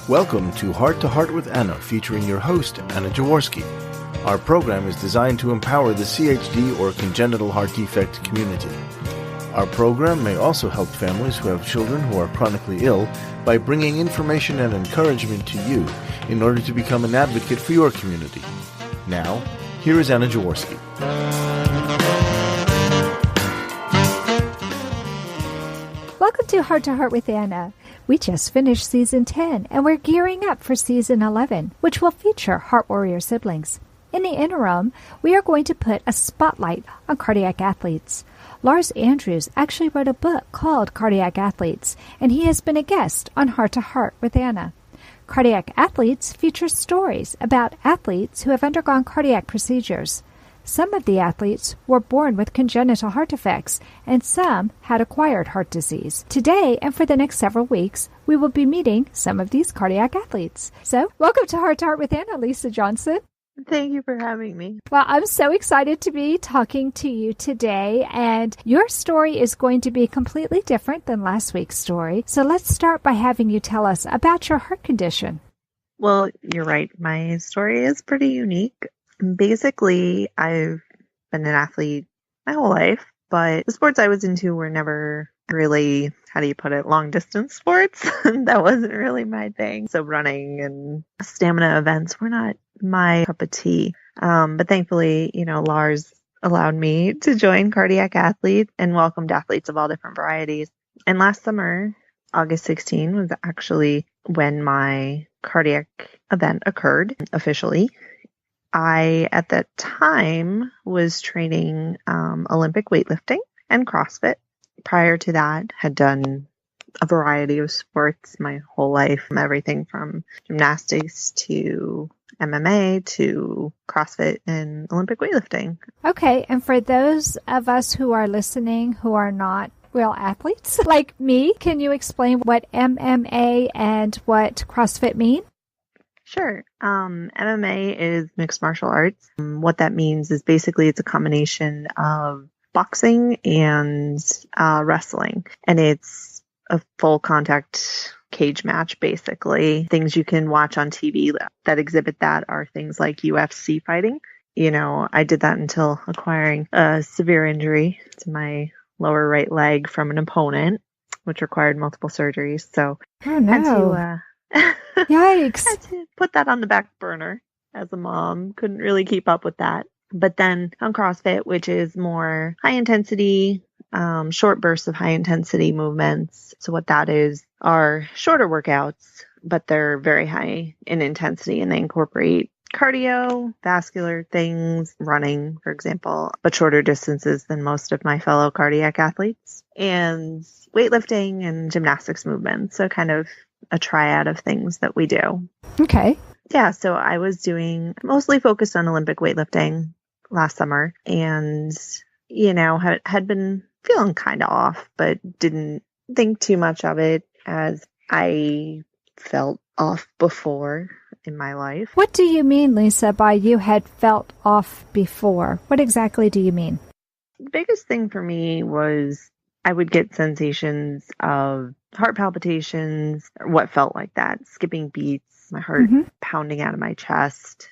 Welcome to Heart with Anna, featuring your host, Anna Jaworski. Our program is designed to empower the CHD or congenital heart defect community. Our program may also help families who have children who are chronically ill by bringing information and encouragement to you in order to become an advocate for your community. Now, here is Anna Jaworski. Welcome to Heart with Anna. We just finished Season 10, and we're gearing up for Season 11, which will feature Heart Warrior siblings. In the interim, we are going to put a spotlight on cardiac athletes. Lars Andrews actually wrote a book called Cardiac Athletes, and he has been a guest on Heart with Anna. Cardiac Athletes features stories about athletes who have undergone cardiac procedures. Some of the athletes were born with congenital heart defects, and some had acquired heart disease. Today, and for the next several weeks, we will be meeting some of these cardiac athletes. So, welcome to Heart with Anna, Lisa Johnson. Thank you for having me. Well, I'm so excited to be talking to you today, and your story is going to be completely different than last week's story. So let's start by having you tell us about your heart condition. Well, you're right. My story is pretty unique. Basically, I've been an athlete my whole life, but the sports I was into were never really, how do you put it, long distance sports. That wasn't really my thing. So running and stamina events were not my cup of tea. But thankfully, Lars allowed me to join Cardiac Athletes and welcomed athletes of all different varieties. And last summer, August 16 was actually when my cardiac event occurred officially. I, at that time, was training Olympic weightlifting and CrossFit. Prior to that, had done a variety of sports my whole life, from everything from gymnastics to MMA to CrossFit and Olympic weightlifting. Okay, and for those of us who are listening who are not real athletes like me, can you explain what MMA and what CrossFit mean? Sure. MMA is mixed martial arts. What that means is basically it's a combination of boxing and wrestling. And it's a full contact cage match, basically. Things you can watch on TV that exhibit that are things like UFC fighting. I did that until acquiring a severe injury to my lower right leg from an opponent, which required multiple surgeries. So oh, no. Yikes. Had to put that on the back burner as a mom. Couldn't really keep up with that. But then on CrossFit, which is more high intensity, short bursts of high intensity movements. So what that is are shorter workouts, but they're very high in intensity, and they incorporate cardio, vascular things, running, for example, but shorter distances than most of my fellow cardiac athletes, and weightlifting and gymnastics movements. So kind of a triad of things that we do. Okay. Yeah, so I was doing mostly focused on Olympic weightlifting last summer, and, had been feeling kind of off, but didn't think too much of it as I felt off before in my life. What do you mean, Lisa, by you had felt off before? What exactly do you mean? The biggest thing for me was I would get sensations of heart palpitations, or what felt like that, skipping beats, my heart pounding out of my chest,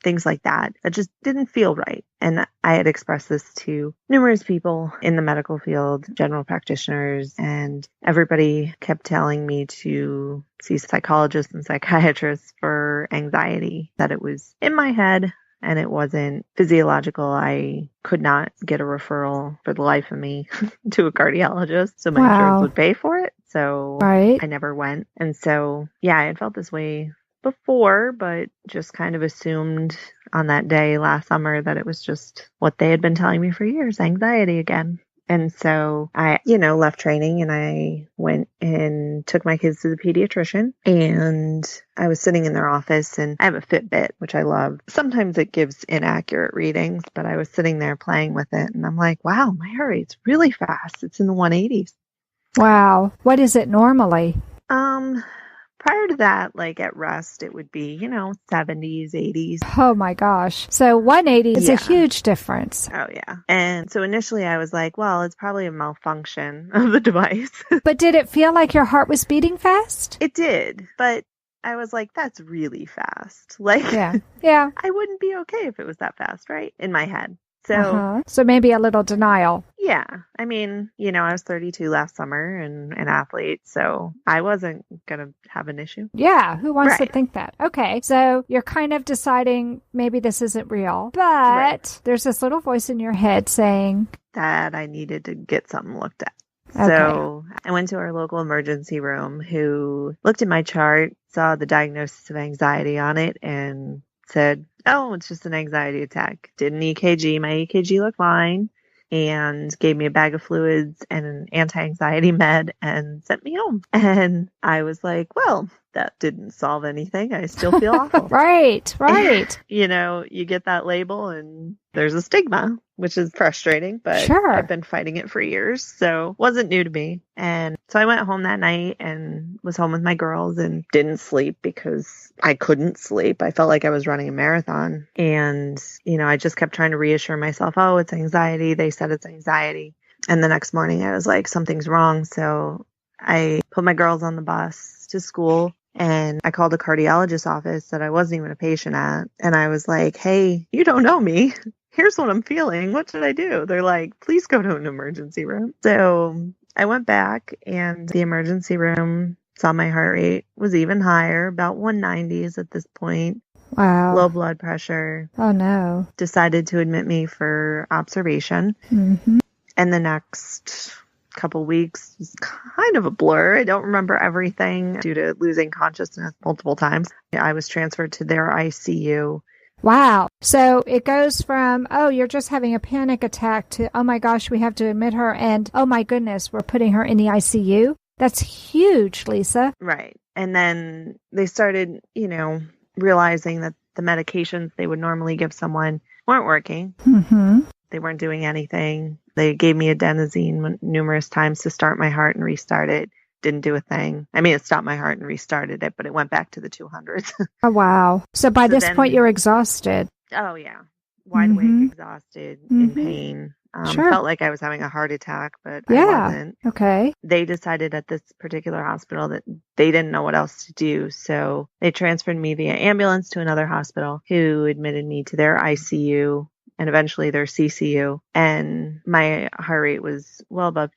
things like that. That just didn't feel right. And I had expressed this to numerous people in the medical field, general practitioners, and everybody kept telling me to see psychologists and psychiatrists for anxiety, that it was in my head and it wasn't physiological. I could not get a referral for the life of me to a cardiologist, so my insurance would pay for it. So I never went. And so, I had felt this way before, but just kind of assumed on that day last summer that it was just what they had been telling me for years, anxiety again. And so I, left training and I went and took my kids to the pediatrician, and I was sitting in their office, and I have a Fitbit, which I love. Sometimes it gives inaccurate readings, but I was sitting there playing with it, and I'm like, wow, my heart rate's really fast. It's in the 180s. Wow. What is it normally? Prior to that, like at rest, it would be, 70s, 80s. Oh my gosh. So 180 is a huge difference. Oh yeah. And so initially I was like, well, it's probably a malfunction of the device. But did it feel like your heart was beating fast? It did. But I was like, that's really fast. Like, Yeah. I wouldn't be okay if it was that fast, right? In my head. So, So maybe a little denial. yeah. I mean, I was 32 last summer and an athlete, so I wasn't going to have an issue. Yeah. Who wants to think that? Okay. So you're kind of deciding maybe this isn't real, but there's this little voice in your head saying that I needed to get something looked at. Okay. So I went to our local emergency room, who looked at my chart, saw the diagnosis of anxiety on it, and said, oh, it's just an anxiety attack. Did an EKG. My EKG looked fine, and gave me a bag of fluids and an anti-anxiety med and sent me home. And I was like, well, that didn't solve anything. I still feel awful. Right. You get that label and there's a stigma, which is frustrating, but Sure. I've been fighting it for years, so it wasn't new to me. And so I went home that night and was home with my girls and didn't sleep because I couldn't sleep. I felt like I was running a marathon. And, I just kept trying to reassure myself, oh, it's anxiety. They said it's anxiety. And the next morning I was like, something's wrong. So I put my girls on the bus to school. And I called a cardiologist's office that I wasn't even a patient at. And I was like, hey, you don't know me. Here's what I'm feeling. What should I do? They're like, please go to an emergency room. So I went back, and the emergency room saw my heart rate was even higher, about 190s at this point. Wow. Low blood pressure. Oh, no. Decided to admit me for observation. Mm-hmm. And the next couple weeks was kind of a blur. I don't remember everything due to losing consciousness multiple times. I was transferred to their ICU. Wow. So it goes from, oh, you're just having a panic attack to, oh my gosh, we have to admit her, and oh my goodness, we're putting her in the ICU. That's huge, Lisa. Right. And then they started, realizing that the medications they would normally give someone weren't working. Mm-hmm. They weren't doing anything. They gave me adenosine numerous times to start my heart and restart it. Didn't do a thing. I mean, it stopped my heart and restarted it, but it went back to the 200s. Oh, wow. So by this point, you're exhausted. Oh, yeah. Wide awake, exhausted, in pain. Sure. Felt like I was having a heart attack, but I wasn't. Okay. They decided at this particular hospital that they didn't know what else to do. So they transferred me via ambulance to another hospital, who admitted me to their ICU and eventually their CCU. And my heart rate was well above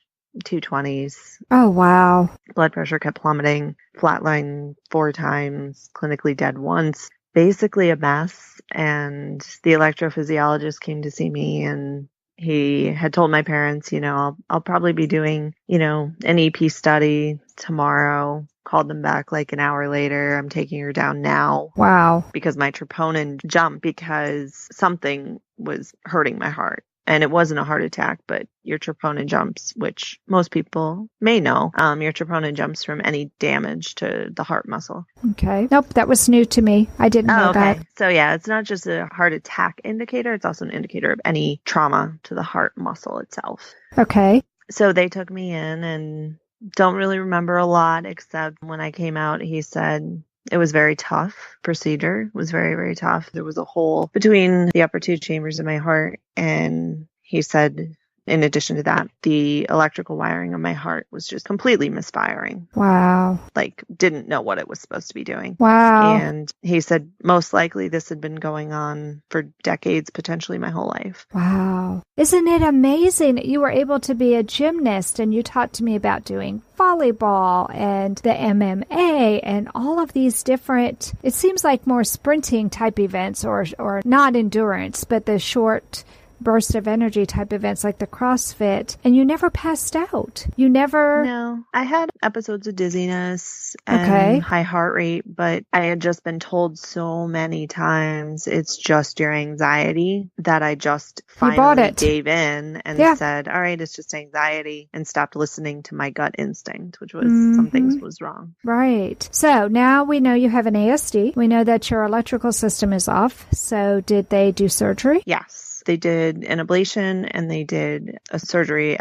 220s. Oh, wow. Blood pressure kept plummeting, flatline 4 times, clinically dead once. Basically a mess. And the electrophysiologist came to see me, and he had told my parents, I'll probably be doing, an EP study tomorrow. Called them back like an hour later. I'm taking her down now. Wow. Because my troponin jumped because something was hurting my heart. And it wasn't a heart attack, but your troponin jumps, which most people may know. Your troponin jumps from any damage to the heart muscle. Okay. Nope, that was new to me. I didn't know that. So yeah, it's not just a heart attack indicator. It's also an indicator of any trauma to the heart muscle itself. Okay. So they took me in, and don't really remember a lot, except when I came out, he said it was very tough. Procedure it was very, very tough. There was a hole between the upper 2 chambers of my heart, and he said, in addition to that, the electrical wiring of my heart was just completely misfiring. Wow. Like, didn't know what it was supposed to be doing. Wow. And he said, most likely this had been going on for decades, potentially my whole life. Wow. Isn't it amazing that you were able to be a gymnast, and you talked to me about doing volleyball and the MMA and all of these different, it seems like more sprinting type events or not endurance, but the short burst of energy type events like the CrossFit, and you never passed out. You never... No. I had episodes of dizziness and high heart rate, but I had just been told so many times it's just your anxiety that I just finally gave in and said, all right, it's just anxiety, and stopped listening to my gut instinct, which was something was wrong. Right. So now we know you have an ASD. We know that your electrical system is off. So did they do surgery? Yes. They did an ablation, and they did a surgery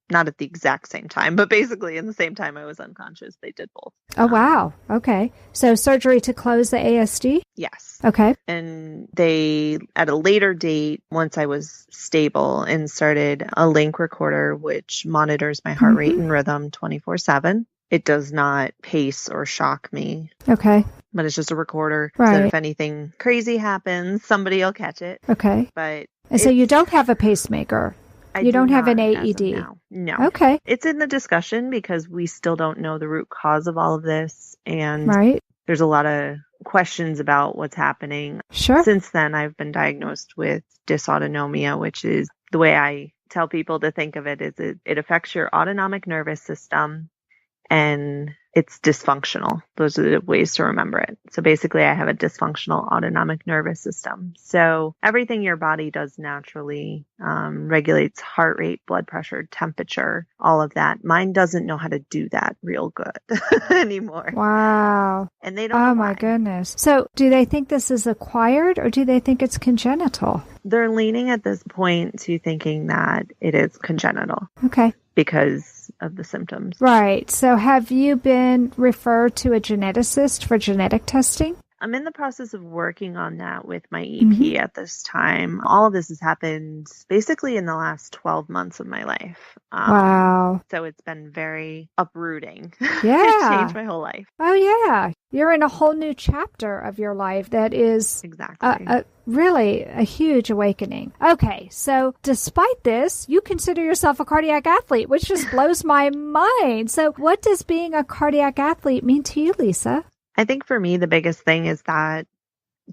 not at the exact same time, but basically in the same time I was unconscious. They did both. Oh, wow. Okay. So surgery to close the ASD? Yes. Okay. And they, at a later date, once I was stable, inserted a link recorder, which monitors my heart rate and rhythm 24/7. It does not pace or shock me. Okay. but it's just a recorder. Right. So if anything crazy happens, somebody will catch it. Okay. But and so you don't have a pacemaker. You don't have an AED. No. Okay. It's in the discussion because we still don't know the root cause of all of this. And there's a lot of questions about what's happening. Sure. Since then, I've been diagnosed with dysautonomia, which is the way I tell people to think of it is it affects your autonomic nervous system and it's dysfunctional. Those are the ways to remember it. So basically, I have a dysfunctional autonomic nervous system. So everything your body does naturally regulates heart rate, blood pressure, temperature, all of that. Mine doesn't know how to do that real good anymore. Wow. And they don't know my why. Goodness. So do they think this is acquired or do they think it's congenital? They're leaning at this point to thinking that it is congenital. Okay. Because of the symptoms. Right. So have you been referred to a geneticist for genetic testing? I'm in the process of working on that with my EP at this time. All of this has happened basically in the last 12 months of my life. Wow. So it's been very uprooting. Yeah. It changed my whole life. Oh, yeah. You're in a whole new chapter of your life that is exactly really a huge awakening. Okay. So despite this, you consider yourself a cardiac athlete, which just blows my mind. So what does being a cardiac athlete mean to you, Lisa? I think for me, the biggest thing is that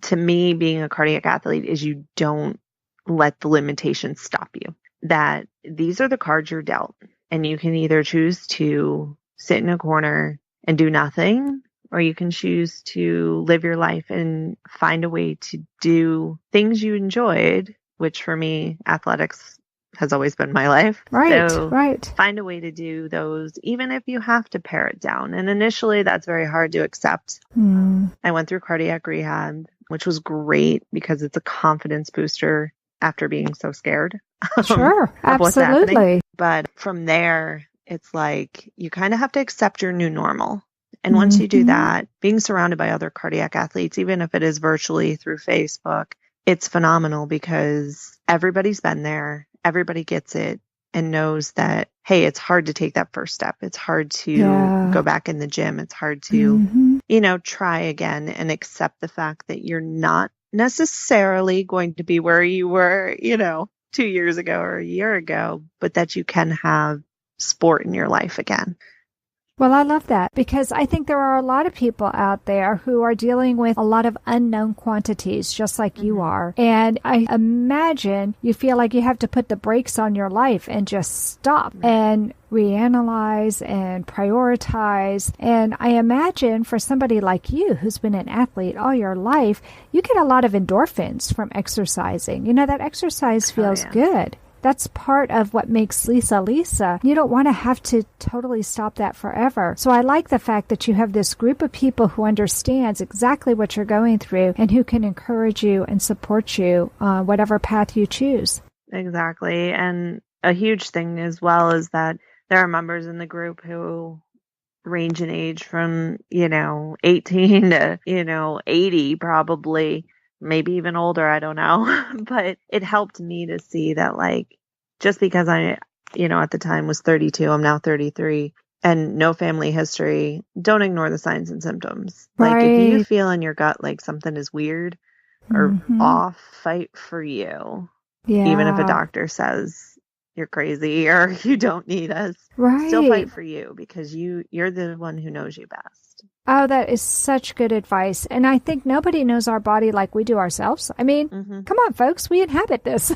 to me, being a cardiac athlete is you don't let the limitations stop you. That these are the cards you're dealt. And you can either choose to sit in a corner and do nothing, or you can choose to live your life and find a way to do things you enjoyed, which for me, athletics has always been my life. Right, so right. Find a way to do those, even if you have to pare it down. And initially, that's very hard to accept. I went through cardiac rehab, which was great because it's a confidence booster after being so scared. Sure, absolutely. But from there, it's like you kind of have to accept your new normal. And once you do that, being surrounded by other cardiac athletes, even if it is virtually through Facebook, it's phenomenal because everybody's been there. Everybody gets it and knows that, hey, it's hard to take that first step. It's hard to go back in the gym. It's hard to, try again and accept the fact that you're not necessarily going to be where you were, 2 years ago or a year ago, but that you can have sport in your life again. Well, I love that because I think there are a lot of people out there who are dealing with a lot of unknown quantities, just like you are. And I imagine you feel like you have to put the brakes on your life and just stop and reanalyze and prioritize. And I imagine for somebody like you who's been an athlete all your life, you get a lot of endorphins from exercising. That exercise feels good. That's part of what makes Lisa Lisa. You don't want to have to totally stop that forever. So I like the fact that you have this group of people who understands exactly what you're going through and who can encourage you and support you on whatever path you choose. Exactly. And a huge thing as well is that there are members in the group who range in age from, 18 to, 80 probably. Maybe even older, I don't know. But it helped me to see that, just because I, at the time was 32, I'm now 33, and no family history, don't ignore the signs and symptoms. Right. If you feel in your gut like something is weird or off, fight for you. Yeah. Even if a doctor says you're crazy or you don't need us. Right. Still fight for you because you're the one who knows you best. Oh, that is such good advice. And I think nobody knows our body like we do ourselves. I mean, come on, folks, we inhabit this,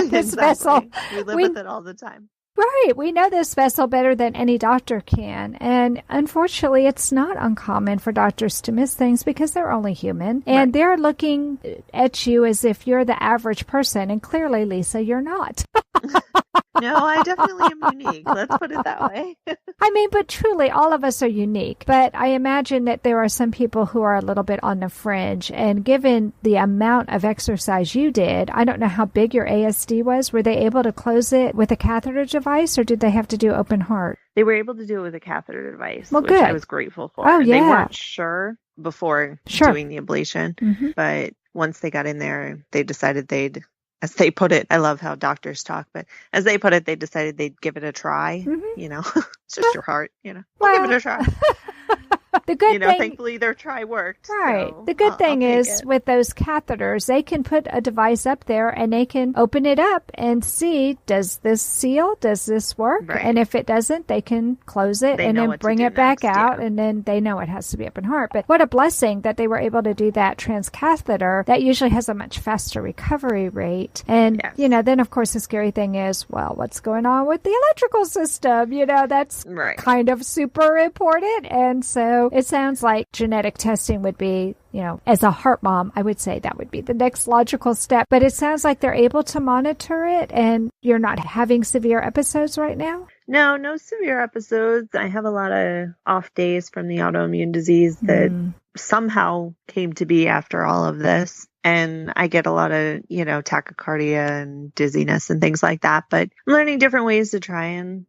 this vessel. We live with it all the time. Right. We know this vessel better than any doctor can. And unfortunately, it's not uncommon for doctors to miss things because they're only human. And they're looking at you as if you're the average person. And clearly, Lisa, you're not. No, I definitely am unique. Let's put it that way. I mean, but truly, all of us are unique. But I imagine that there are some people who are a little bit on the fringe. And given the amount of exercise you did, I don't know how big your ASD was. Were they able to close it with a catheter device or did they have to do open heart? They were able to do it with a catheter device, well, which good. I was grateful for. Oh, yeah. They weren't sure before doing the ablation. But once they got in there, they decided as they put it, I love how doctors talk, but as they put it, they decided th'd give it a try. It's just your heart, we'll give it a try. The good thing, thankfully their try worked. Right. So the good thing is with those catheters, they can put a device up there and they can open it up and see, does this seal? Does this work? Right. And if it doesn't, they can close it and then bring it back out, and then they know it has to be open heart. But what a blessing that they were able to do that transcatheter. That usually has a much faster recovery rate. And, then of course the scary thing is, well, what's going on with the electrical system? That's kind of super important. And so it sounds like genetic testing would be, as a heart mom, I would say that would be the next logical step. But it sounds like they're able to monitor it and you're not having severe episodes right now? No severe episodes. I have a lot of off days from the autoimmune disease that somehow came to be after all of this. And I get a lot of, tachycardia and dizziness and things like that. But I'm learning different ways to try and,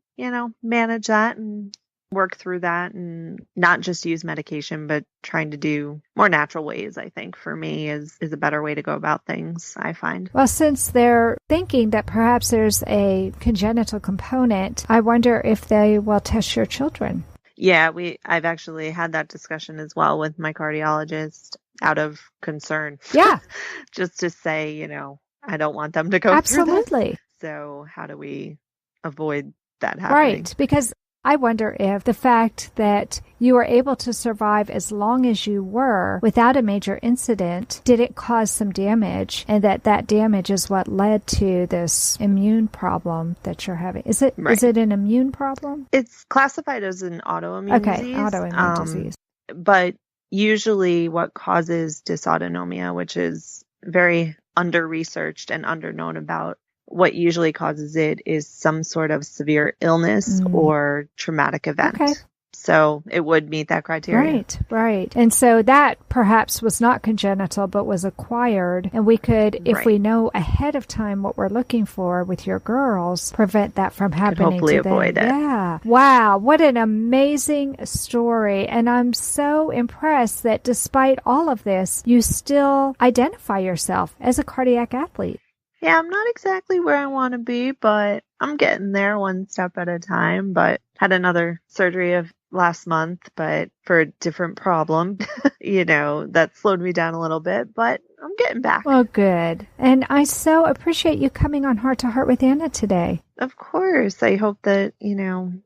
manage that and work through that and not just use medication, but trying to do more natural ways, I think, for me is a better way to go about things, I find. Well, since they're thinking that perhaps there's a congenital component, I wonder if they will test your children. Yeah, I've actually had that discussion as well with my cardiologist out of concern. Yeah. Just to say, I don't want them to go through this. Absolutely. So how do we avoid that happening? Right, because I wonder if the fact that you were able to survive as long as you were without a major incident, did it cause some damage? And that damage is what led to this immune problem that you're having. Is it an immune problem? It's classified as an autoimmune disease. Autoimmune disease. But usually what causes dysautonomia, which is very under-researched and under-known about, what usually causes it is some sort of severe illness or traumatic event. Okay. So it would meet that criteria. Right. And so that perhaps was not congenital, but was acquired. And we could, if we know ahead of time what we're looking for with your girls, prevent that from happening. Hopefully avoid it. Yeah. Wow. What an amazing story. And I'm so impressed that despite all of this, you still identify yourself as a cardiac athlete. Yeah, I'm not exactly where I want to be, but I'm getting there one step at a time. But had another surgery of last month, but for a different problem, that slowed me down a little bit, but I'm getting back. Well, good. And I so appreciate you coming on Heart to Heart with Anna today. Of course. I hope that,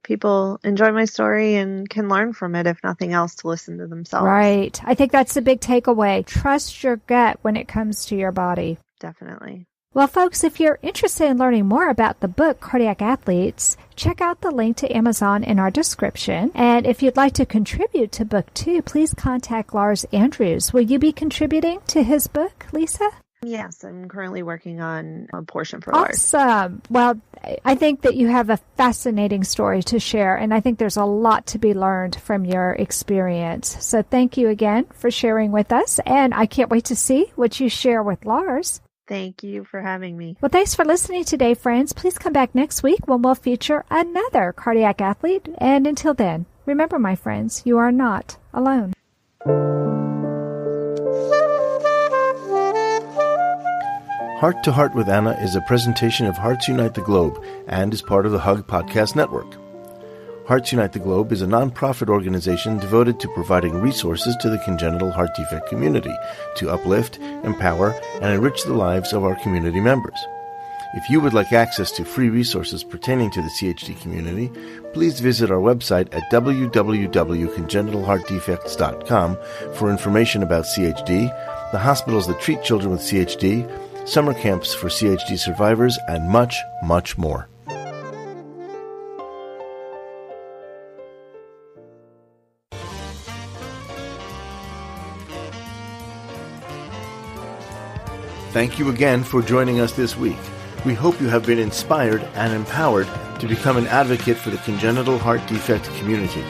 people enjoy my story and can learn from it, if nothing else, to listen to themselves. Right. I think that's the big takeaway. Trust your gut when it comes to your body. Definitely. Well, folks, if you're interested in learning more about the book Cardiac Athletes, check out the link to Amazon in our description. And if you'd like to contribute to Book 2, please contact Lars Andrews. Will you be contributing to his book, Lisa? Yes, I'm currently working on a portion for Lars. Awesome. Well, I think that you have a fascinating story to share, and I think there's a lot to be learned from your experience. So thank you again for sharing with us, and I can't wait to see what you share with Lars. Thank you for having me. Well, thanks for listening today, friends. Please come back next week when we'll feature another cardiac athlete. And until then, remember, my friends, you are not alone. Heart to Heart with Anna is a presentation of Hearts Unite the Globe and is part of the Hug Podcast Network. Hearts Unite the Globe is a non-profit organization devoted to providing resources to the congenital heart defect community to uplift, empower, and enrich the lives of our community members. If you would like access to free resources pertaining to the CHD community, please visit our website at www.congenital-heart-defects.com for information about CHD, the hospitals that treat children with CHD, summer camps for CHD survivors, and much, much more. Thank you again for joining us this week. We hope you have been inspired and empowered to become an advocate for the congenital heart defect community.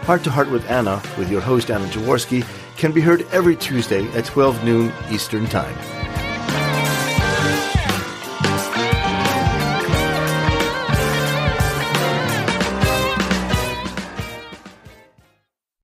Heart to Heart with Anna, with your host Anna Jaworski, can be heard every Tuesday at 12 noon Eastern Time.